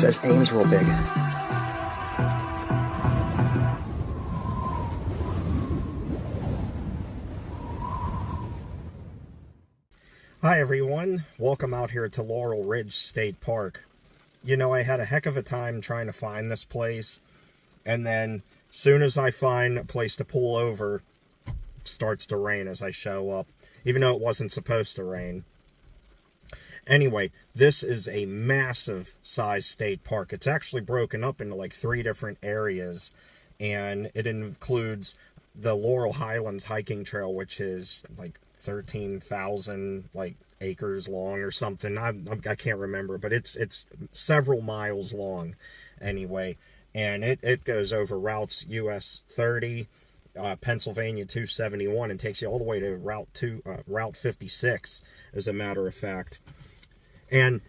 says Ames real big. Hi everyone, welcome out here to Laurel Ridge State Park. You know, I had a heck of a time trying to find this place, and then soon as I find a place to pull over, it starts to rain as I show up, even though it wasn't supposed to rain. Anyway, this is a massive size state park. It's actually broken up into like 3 different areas, and it includes the Laurel Highlands Hiking Trail, which is like 13,000 acres long or something. I can't remember, but it's several miles long anyway, and it goes over routes US 30, Pennsylvania 271, and takes you all the way to Route 56, as a matter of fact. And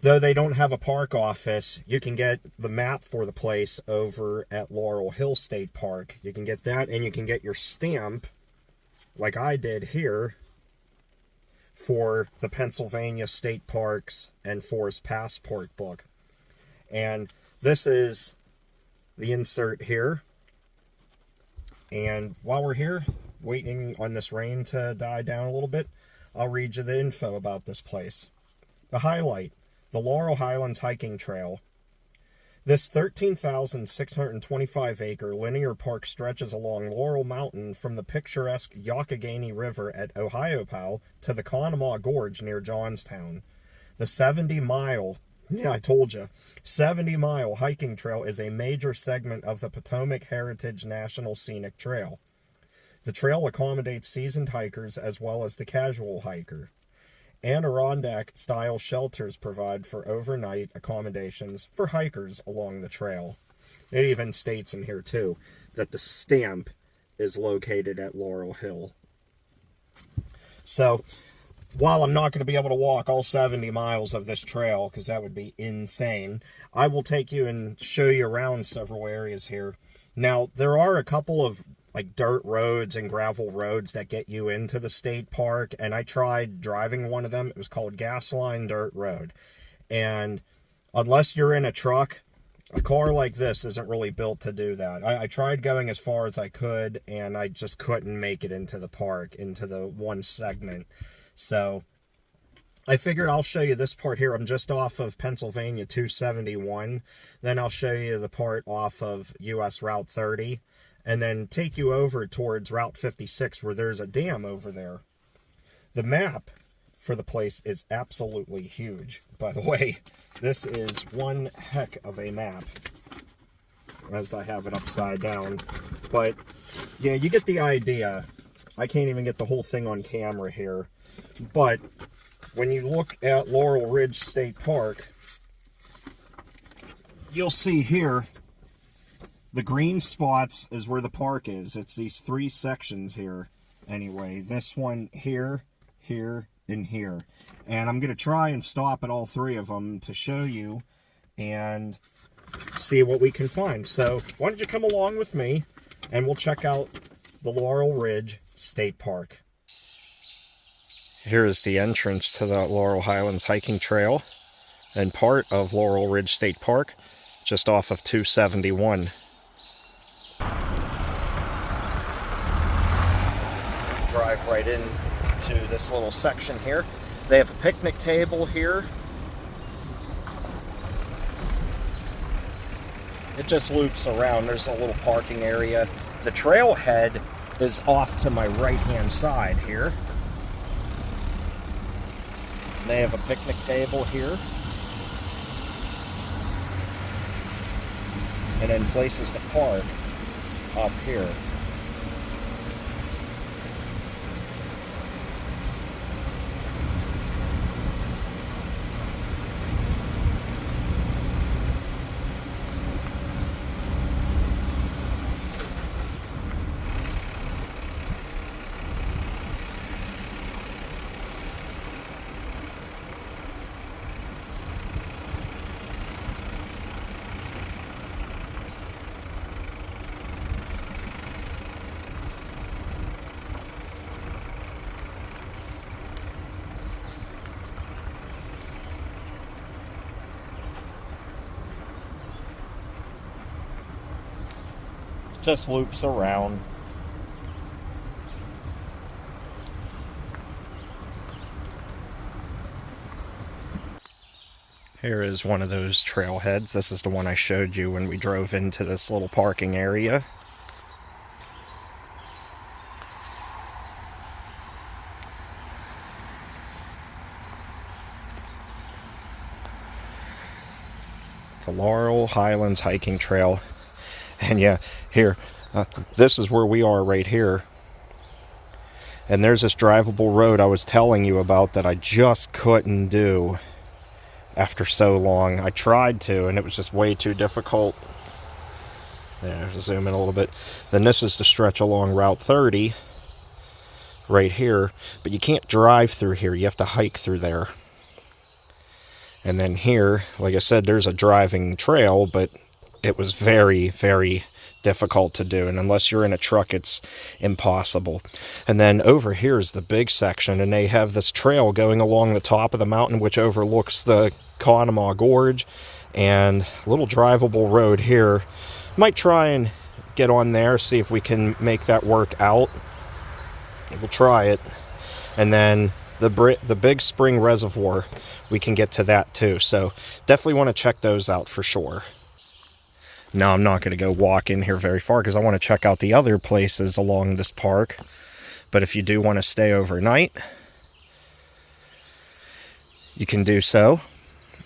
though they don't have a park office, you can get the map for the place over at Laurel Hill State Park. You can get that, and you can get your stamp, like I did here, for the Pennsylvania State Parks and Forest Passport book. And this is the insert here. And while we're here, waiting on this rain to die down a little bit, I'll read you the info about this place. The highlight: the Laurel Highlands Hiking Trail. This 13,625-acre linear park stretches along Laurel Mountain from the picturesque Youghiogheny River at Ohiopyle to the Conemaugh Gorge near Johnstown. The 70-mile, yeah, I told you, 70-mile hiking trail is a major segment of the Potomac Heritage National Scenic Trail. The trail accommodates seasoned hikers as well as the casual hiker. Adirondack-style shelters provide for overnight accommodations for hikers along the trail. It even states in here, too, that the stamp is located at Laurel Hill. So, while I'm not going to be able to walk all 70 miles of this trail, because that would be insane, I will take you and show you around several areas here. Now, there are a couple of dirt roads and gravel roads that get you into the state park, and I tried driving one of them. It was called Gasline Dirt Road, and unless you're in a truck, a car like this isn't really built to do that. I tried going as far as I could, and I just couldn't make it into the park, into the one segment. So I figured I'll show you this part here. I'm just off of Pennsylvania 271. Then I'll show you the part off of US Route 30. And then take you over towards Route 56, where there's a dam over there. The map for the place is absolutely huge. By the way, this is one heck of a map, as I have it upside down. But, yeah, you get the idea. I can't even get the whole thing on camera here. But when you look at Laurel Ridge State Park, you'll see here, the green spots is where the park is. It's these 3 sections here. Anyway, this one here, here, and here. And I'm going to try and stop at all 3 of them to show you and see what we can find. So why don't you come along with me and we'll check out the Laurel Ridge State Park. Here is the entrance to the Laurel Highlands Hiking Trail and part of Laurel Ridge State Park, just off of 271. Drive right into this little section here. They have a picnic table here. It just loops around. There's a little parking area. The trailhead is off to my right-hand side here. They have a picnic table here. And then places to park up here. Just loops around. Here is one of those trailheads. This is the one I showed you when we drove into this little parking area. The Laurel Highlands Hiking Trail. And yeah, here, this is where we are right here. And there's this drivable road I was telling you about that I just couldn't do after so long. I tried to, and it was just way too difficult. There, zoom in a little bit. Then this is the stretch along Route 30 right here. But you can't drive through here. You have to hike through there. And then here, like I said, there's a driving trail, but it was very, very difficult to do. And unless you're in a truck, it's impossible. And then over here is the big section, and they have this trail going along the top of the mountain, which overlooks the Conemaugh Gorge, and a little drivable road here. Might try and get on there, see if we can make that work out. We'll try it. And then the Big Spring Reservoir, we can get to that too. So definitely want to check those out for sure. Now I'm not going to go walk in here very far because I want to check out the other places along this park. But if you do want to stay overnight, you can do so.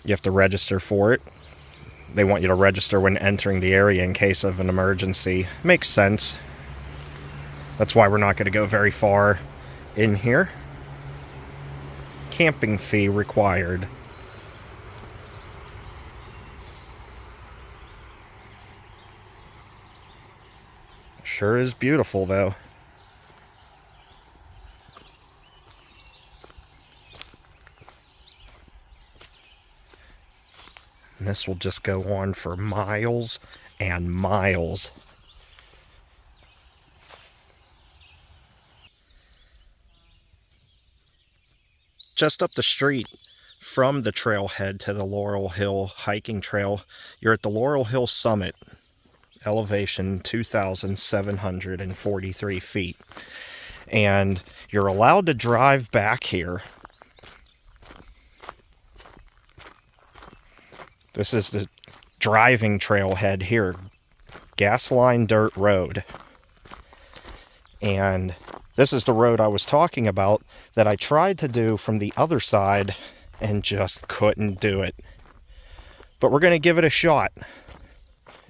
You have to register for it. They want you to register when entering the area in case of an emergency. Makes sense. That's why we're not going to go very far in here. Camping fee required. Sure is beautiful though. And this will just go on for miles and miles. Just up the street from the trailhead to the Laurel Hill Hiking Trail, you're at the Laurel Hill Summit, elevation 2,743 feet. And you're allowed to drive back here. This is the driving trailhead here, Gasline Dirt Road. And this is the road I was talking about that I tried to do from the other side and just couldn't do it. But we're going to give it a shot.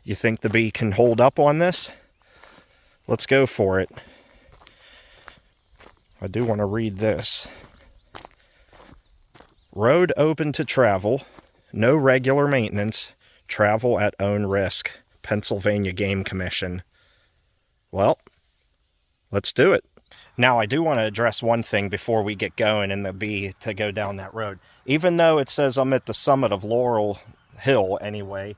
You think the bee can hold up on this? Let's go for it. I do want to read this. Road open to travel. No regular maintenance. Travel at own risk. Pennsylvania Game Commission. Well, let's do it. Now, I do want to address one thing before we get going and the bee to go down that road. Even though it says I'm at the summit of Laurel Hill anyway,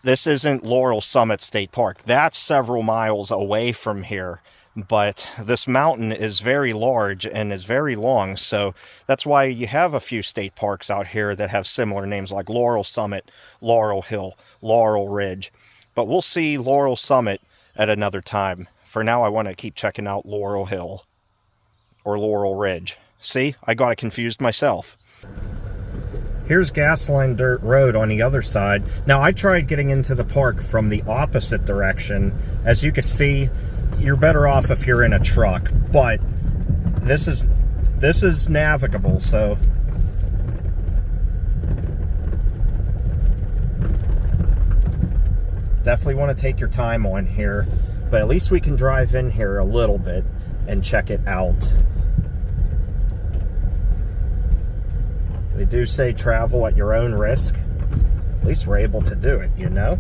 this isn't Laurel Summit State Park. That's several miles away from here. But this mountain is very large and is very long, so that's why you have a few state parks out here that have similar names like Laurel Summit, Laurel Hill, Laurel Ridge. But we'll see Laurel Summit at another time. For now, I want to keep checking out Laurel Hill or Laurel Ridge. See, I got it confused myself. Here's Gasline Dirt Road on the other side. Now, I tried getting into the park from the opposite direction. As you can see, you're better off if you're in a truck, but this is navigable, so definitely want to take your time on here, but at least we can drive in here a little bit and check it out. They do say travel at your own risk. At least we're able to do it, you know?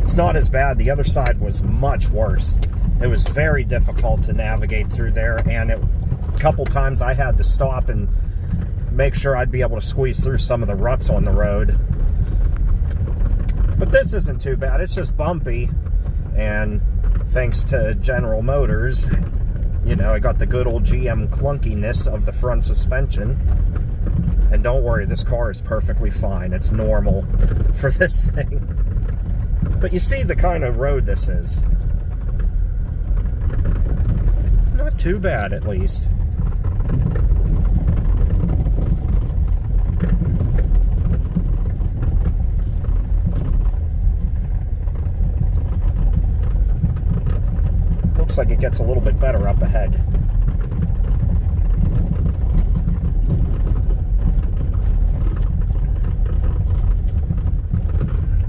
It's not as bad. The other side was much worse. It was very difficult to navigate through there, and a couple times I had to stop and make sure I'd be able to squeeze through some of the ruts on the road. But this isn't too bad. It's just bumpy, and thanks to General Motors, You know, I got the good old GM clunkiness of the front suspension. And don't worry, this car is perfectly fine. It's normal for this thing. But you see the kind of road this is. It's not too bad, at least. Looks like it gets a little bit better up ahead.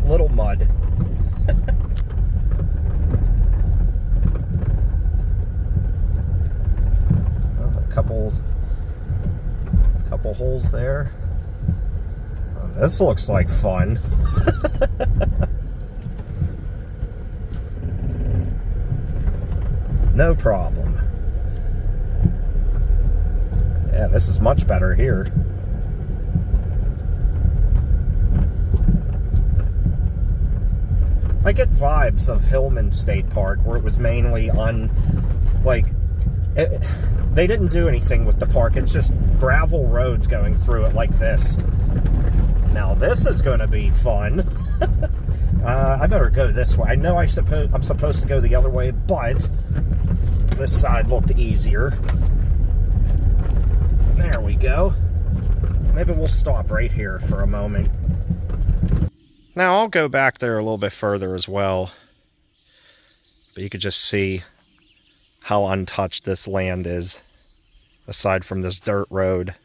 Little mud. A couple holes there. Oh, this looks like fun. No problem. Yeah, this is much better here. I get vibes of Hillman State Park, where it was mainly on, like, they didn't do anything with the park. It's just gravel roads going through it like this. Now this is going to be fun. I better go this way. I know I'm supposed to go the other way, but this side looked easier. There we go. Maybe we'll stop right here for a moment. Now I'll go back there a little bit further as well. But you could just see how untouched this land is, aside from this dirt road.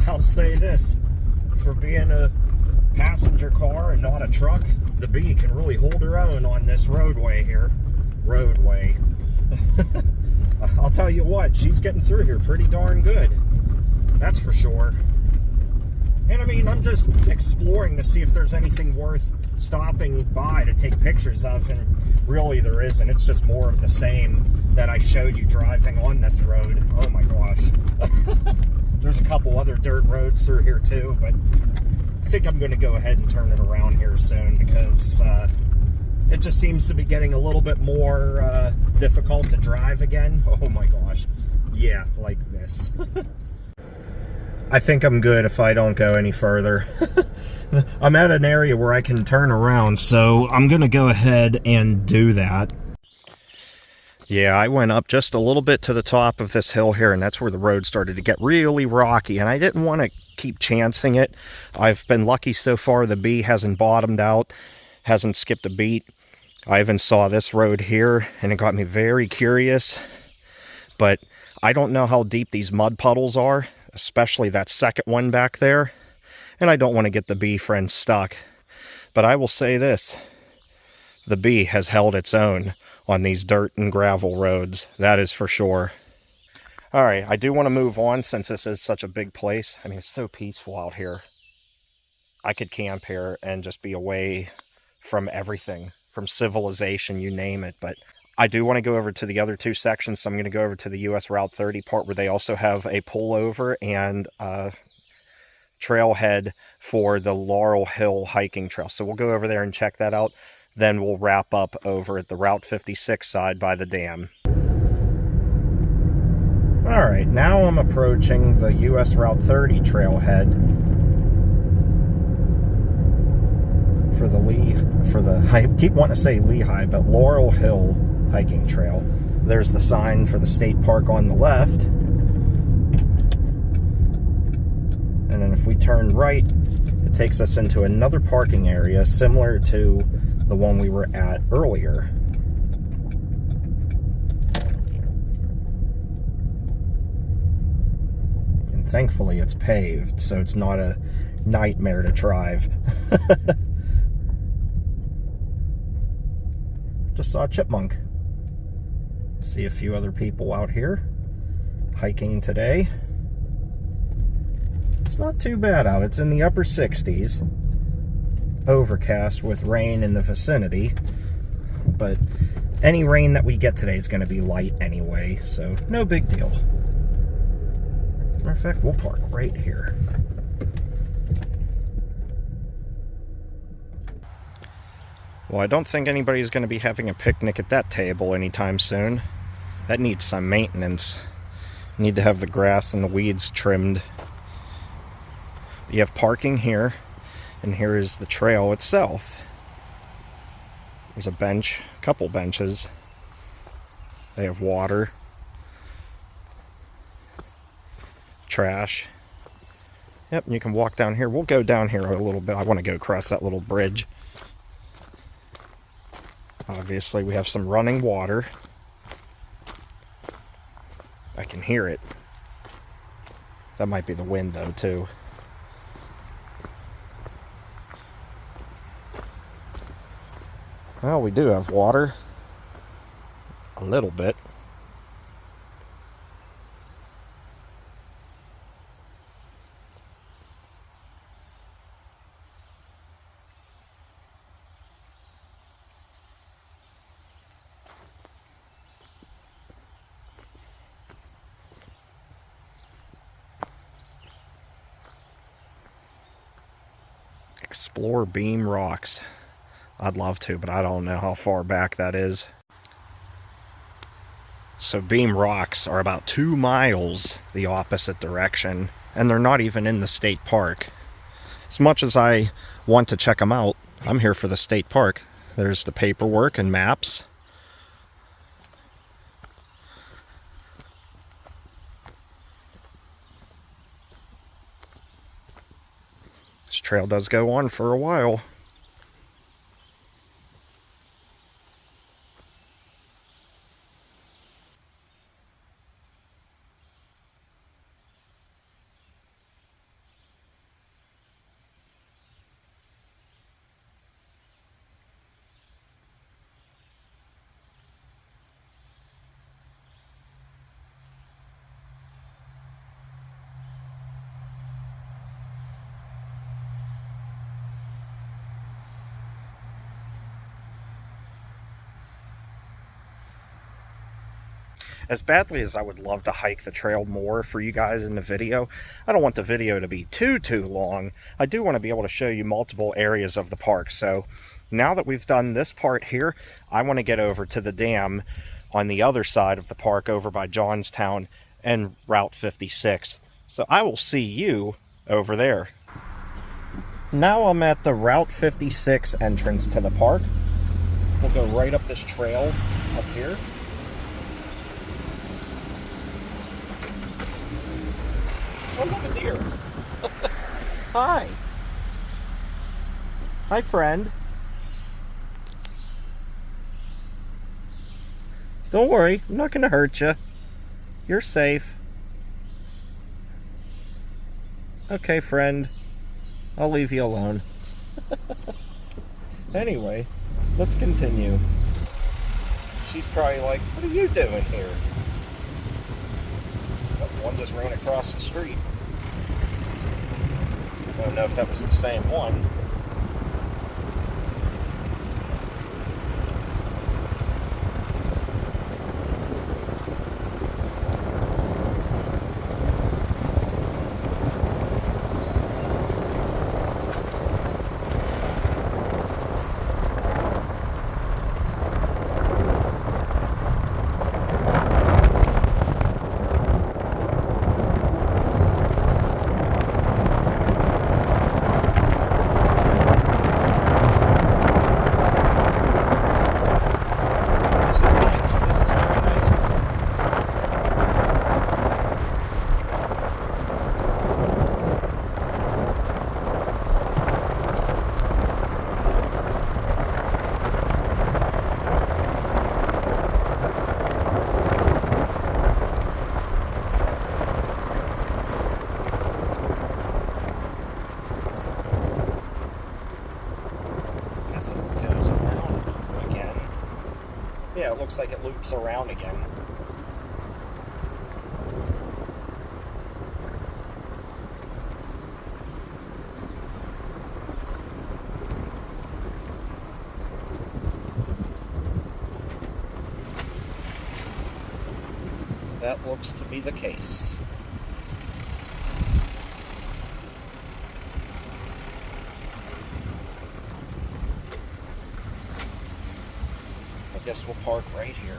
I'll say this, for being a passenger car and not a truck, the Bee can really hold her own on this roadway here. I'll tell you what, she's getting through here pretty darn good. That's for sure. And I mean, I'm just exploring to see if there's anything worth stopping by to take pictures of, and really there isn't. It's just more of the same that I showed you driving on this road. Oh my gosh. There's a couple other dirt roads through here too, but I think I'm going to go ahead and turn it around here soon, because it just seems to be getting a little bit more difficult to drive again. Oh my gosh. Yeah, like this. I think I'm good if I don't go any further. I'm at an area where I can turn around, so I'm going to go ahead and do that. Yeah, I went up just a little bit to the top of this hill here, and that's where the road started to get really rocky, and I didn't want to keep chancing it. I've been lucky so far. The Bee hasn't bottomed out, hasn't skipped a beat. I even saw this road here, and it got me very curious, but I don't know how deep these mud puddles are, especially that second one back there, and I don't want to get the Bee friend stuck. But I will say this, the Bee has held its own on these dirt and gravel roads, that is for sure. All right, I do want to move on since this is such a big place. I mean, it's so peaceful out here. I could camp here and just be away from everything, from civilization, you name it. But I do want to go over to the other two sections, so I'm going to go over to the US Route 30 part, where they also have a pullover and trailhead for the Laurel Hill Hiking Trail. So we'll go over there and check that out. Then we'll wrap up over at the Route 56 side by the dam. Alright, now I'm approaching the US Route 30 trailhead I keep wanting to say Lehigh, but Laurel Hill Hiking Trail. There's the sign for the state park on the left. And then if we turn right, it takes us into another parking area similar to the one we were at earlier. And thankfully it's paved, so it's not a nightmare to drive. Just saw a chipmunk. See a few other people out here hiking today. It's not too bad out. It's in the upper 60s. Overcast with rain in the vicinity. but any rain that we get today is going to be light anyway, so no big deal. Matter of fact, we'll park right here. Well, I don't think anybody's going to be having a picnic at that table anytime soon. That needs some maintenance. Need to have the grass and the weeds trimmed. You have parking here, and here is the trail itself. There's a bench, a couple benches. They have water, trash. Yep, and you can walk down here. We'll go down here a little bit. I want to go across that little bridge. Obviously, we have some running water. I can hear it. That might be the wind, though, too. Well, we do have water. A little bit. Explore Beam Rocks. I'd love to, but I don't know how far back that is. So Beam Rocks are about 2 miles the opposite direction, and they're not even in the state park. As much as I want to check them out, I'm here for the state park. There's the paperwork and maps. This trail does go on for a while. As badly as I would love to hike the trail more for you guys in the video, I don't want the video to be too long. I do want to be able to show you multiple areas of the park. So now that we've done this part here, I want to get over to the dam on the other side of the park over by Johnstown and Route 56. So I will see you over there. Now I'm at the Route 56 entrance to the park. We'll go right up this trail up here. Oh, look, a deer. Hi. Hi, friend. Don't worry, I'm not going to hurt you. You're safe. Okay, friend. I'll leave you alone. Anyway, let's continue. She's probably like, what are you doing here? One just ran across the street. Don't know if that was the same one. Yeah, it looks like it loops around again. that looks to be the case. I guess we'll park right here.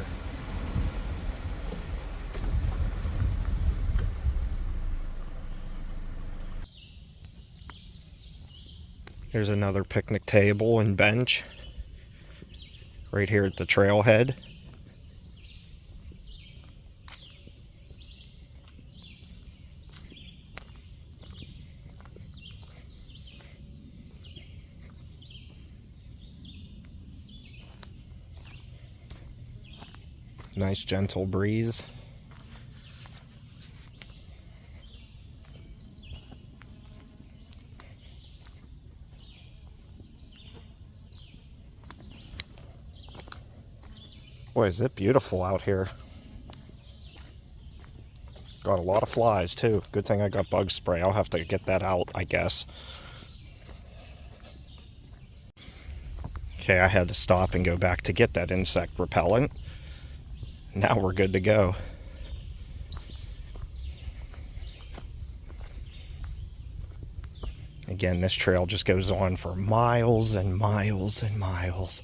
Here's another picnic table and bench right here at the trailhead. Nice gentle breeze. Boy, is it beautiful out here. Got a lot of flies too. Good thing I got bug spray. I'll have to get that out, I guess. Okay, I had to stop and go back to get that insect repellent. Now we're good to go. Again, this trail just goes on for miles and miles and miles.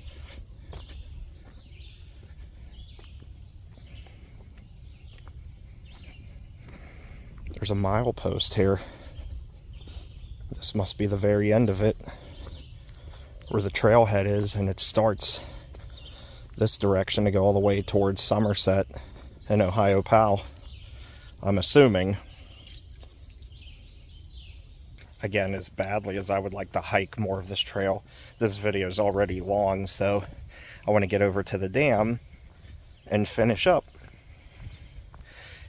There's a milepost here. This must be the very end of it, where the trailhead is, and it starts this direction to go all the way towards Somerset and Ohio Powell, I'm assuming. Again, as badly as I would like to hike more of this trail, this video is already long, so I want to get over to the dam and finish up.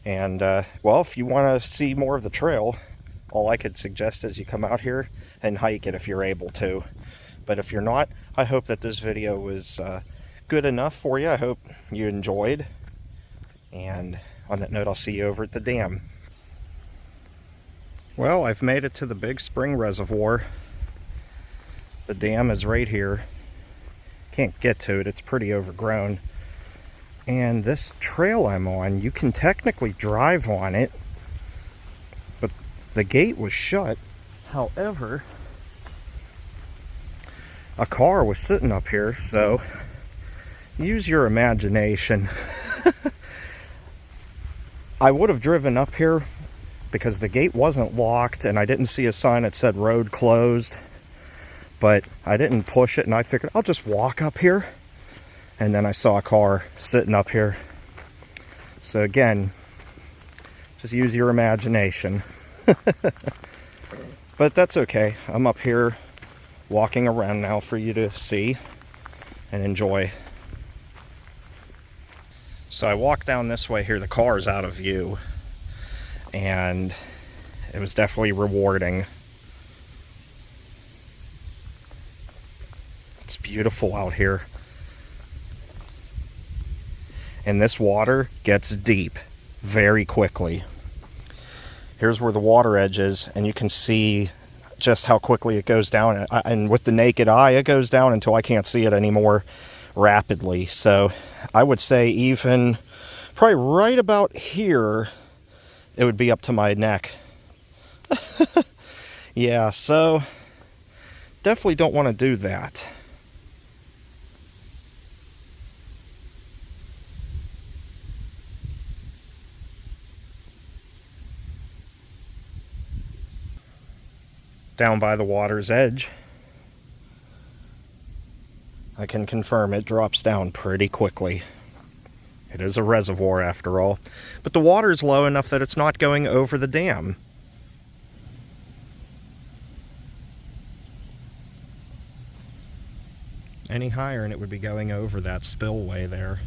And, well, if you want to see more of the trail, all I could suggest is you come out here and hike it if you're able to. But if you're not, I hope that this video was good enough for you. I hope you enjoyed. And on that note, I'll see you over at the dam. Well, I've made it to the Big Spring Reservoir. The dam is right here. Can't get to it, it's pretty overgrown. And this trail I'm on, you can technically drive on it, but the gate was shut. However, a car was sitting up here, so use your imagination. I would have driven up here because the gate wasn't locked and I didn't see a sign that said road closed, but I didn't push it and I figured I'll just walk up here. And then I saw a car sitting up here. So again, just use your imagination. But that's okay. I'm up here walking around now for you to see and enjoy. So I walked down this way here. The car's out of view. And it was definitely rewarding. It's beautiful out here. And this water gets deep very quickly. Here's where the water edge is, and you can see just how quickly it goes down. And with the naked eye, it goes down until I can't see it anymore rapidly. So I would say even probably right about here, it would be up to my neck. Yeah, so definitely don't want to do that. Down by the water's edge, I can confirm it drops down pretty quickly. It is a reservoir after all, but the water is low enough that it's not going over the dam. Any higher and it would be going over that spillway there.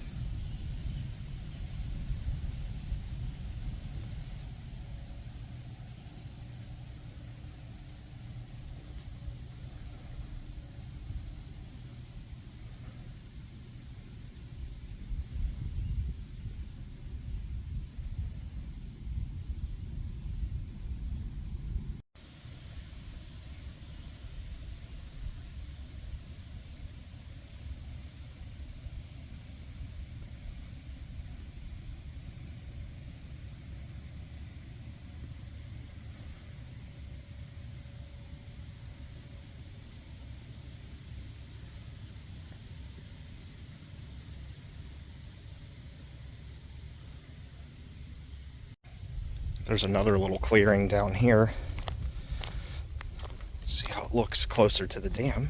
There's another little clearing down here. See how it looks closer to the dam.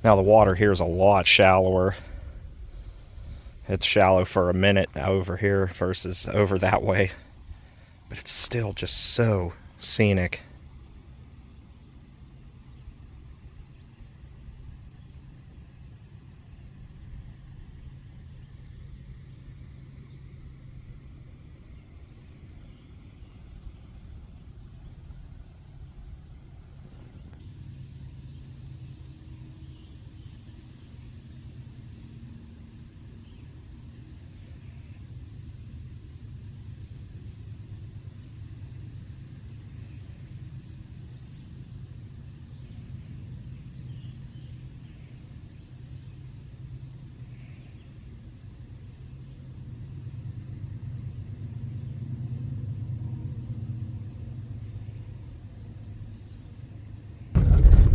Now the water here is a lot shallower. It's shallow for a minute over here versus over that way. But it's still just so scenic.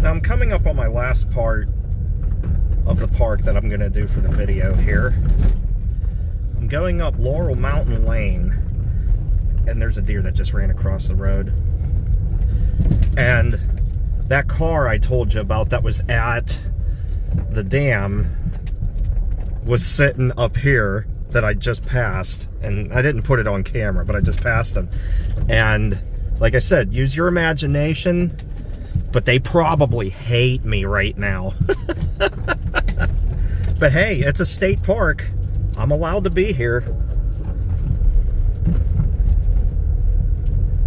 Now I'm coming up on my last part of the park that I'm going to do for the video here. I'm going up Laurel Mountain Lane, and there's a deer that just ran across the road. And that car I told you about that was at the dam was sitting up here that I just passed, and I didn't put it on camera, but I just passed him. And like I said, use your imagination, but they probably hate me right now. But hey, it's a state park. I'm allowed to be here.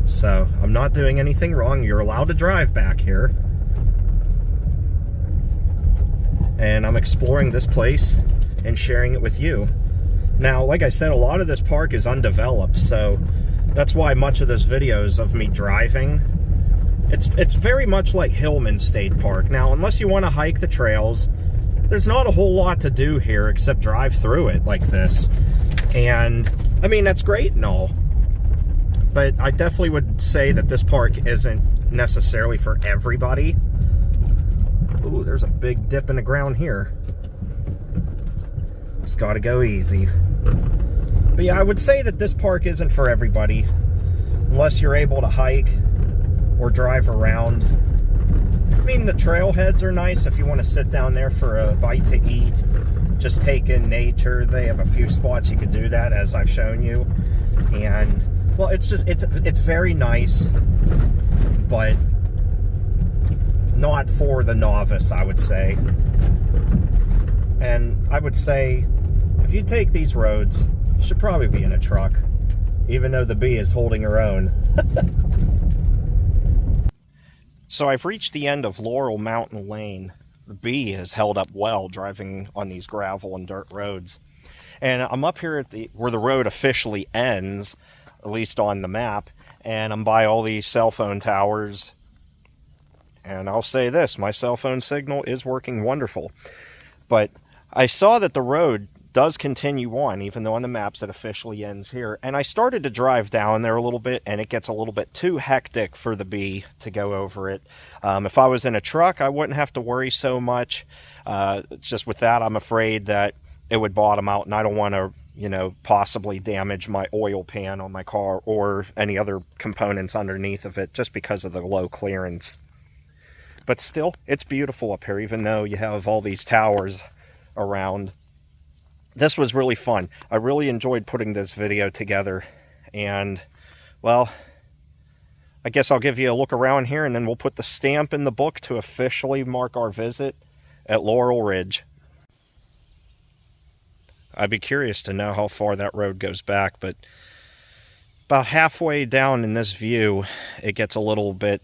So I'm not doing anything wrong. You're allowed to drive back here. And I'm exploring this place and sharing it with you. Now, like I said, a lot of this park is undeveloped, so that's why much of this video is of me driving. It's very much like Hillman State Park. Now, unless you want to hike the trails, there's not a whole lot to do here except drive through it like this. And, I mean, that's great and all. But I definitely would say that this park isn't necessarily for everybody. Ooh, there's a big dip in the ground here. Just gotta go easy. But yeah, I would say that this park isn't for everybody, unless you're able to hike or drive around. I mean, the trailheads are nice if you want to sit down there for a bite to eat, just take in nature. They have a few spots you could do that, as I've shown you. And, well, it's very nice, but not for the novice, I would say. And I would say, if you take these roads, you should probably be in a truck, even though the bee is holding her own. So I've reached the end of Laurel Mountain Lane. The bee has held up well driving on these gravel and dirt roads. And I'm up here at where the road officially ends, at least on the map, and I'm by all these cell phone towers. And I'll say this, my cell phone signal is working wonderful. But I saw that the road does continue on, even though on the maps it officially ends here. And I started to drive down there a little bit, and it gets a little bit too hectic for the bee to go over it. If I was in a truck, I wouldn't have to worry so much. Just with that, I'm afraid that it would bottom out, and I don't want to, you know, possibly damage my oil pan on my car or any other components underneath of it just because of the low clearance. But still, it's beautiful up here, even though you have all these towers around. This was really fun. I really enjoyed putting this video together. And, well, I guess I'll give you a look around here, and then we'll put the stamp in the book to officially mark our visit at Laurel Ridge. I'd be curious to know how far that road goes back, but about halfway down in this view, it gets a little bit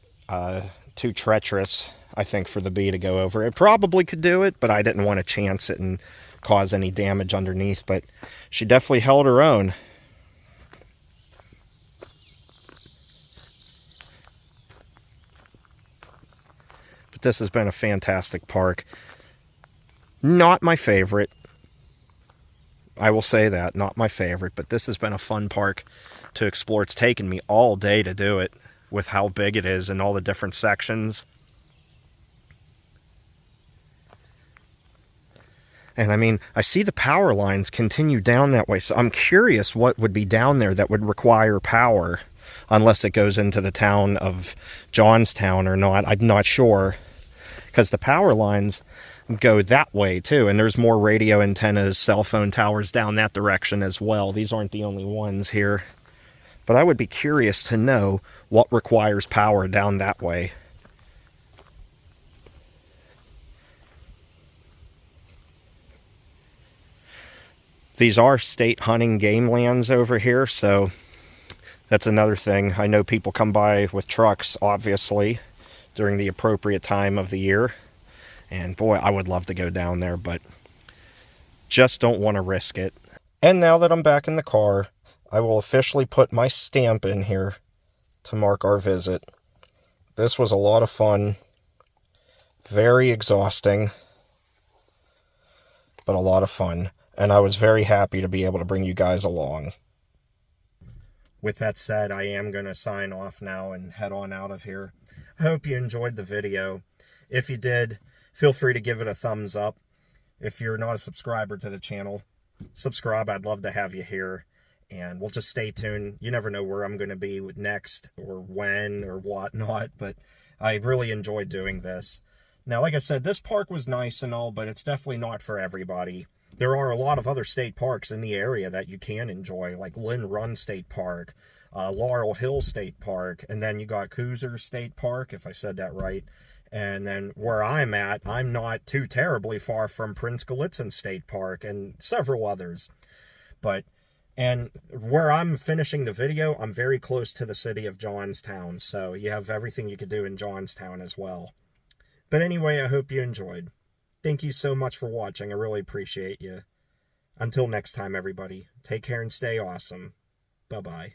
too treacherous, I think, for the bee to go over. It probably could do it, but I didn't want to chance it and cause any damage underneath. But she definitely held her own. But this has been a fantastic park. Not my favorite. I will say that, not my favorite, but this has been a fun park to explore. It's taken me all day to do it with how big it is and all the different sections. And I mean, I see the power lines continue down that way, so I'm curious what would be down there that would require power, unless it goes into the town of Johnstown or not. I'm not sure, because the power lines go that way too, and there's more radio antennas, cell phone towers down that direction as well. These aren't the only ones here, but I would be curious to know what requires power down that way. These are state hunting game lands over here, so that's another thing. I know people come by with trucks, obviously, during the appropriate time of the year. And boy, I would love to go down there, but just don't want to risk it. And now that I'm back in the car, I will officially put my stamp in here to mark our visit. This was a lot of fun. Very exhausting, but a lot of fun. And I was very happy to be able to bring you guys along. With that said, I am going to sign off now and head on out of here. I hope you enjoyed the video. If you did, feel free to give it a thumbs up. If you're not a subscriber to the channel, subscribe. I'd love to have you here. And we'll just stay tuned. You never know where I'm going to be next or when or whatnot, but I really enjoyed doing this. Now, like I said, this park was nice and all, but it's definitely not for everybody. There are a lot of other state parks in the area that you can enjoy, like Lynn Run State Park, Laurel Hill State Park, and then you got Cooser State Park, if I said that right. And then where I'm at, I'm not too terribly far from Prince Gallitzin State Park and several others. And where I'm finishing the video, I'm very close to the city of Johnstown, so you have everything you could do in Johnstown as well. But anyway, I hope you enjoyed. Thank you so much for watching. I really appreciate you. Until next time, everybody, take care and stay awesome. Bye-bye.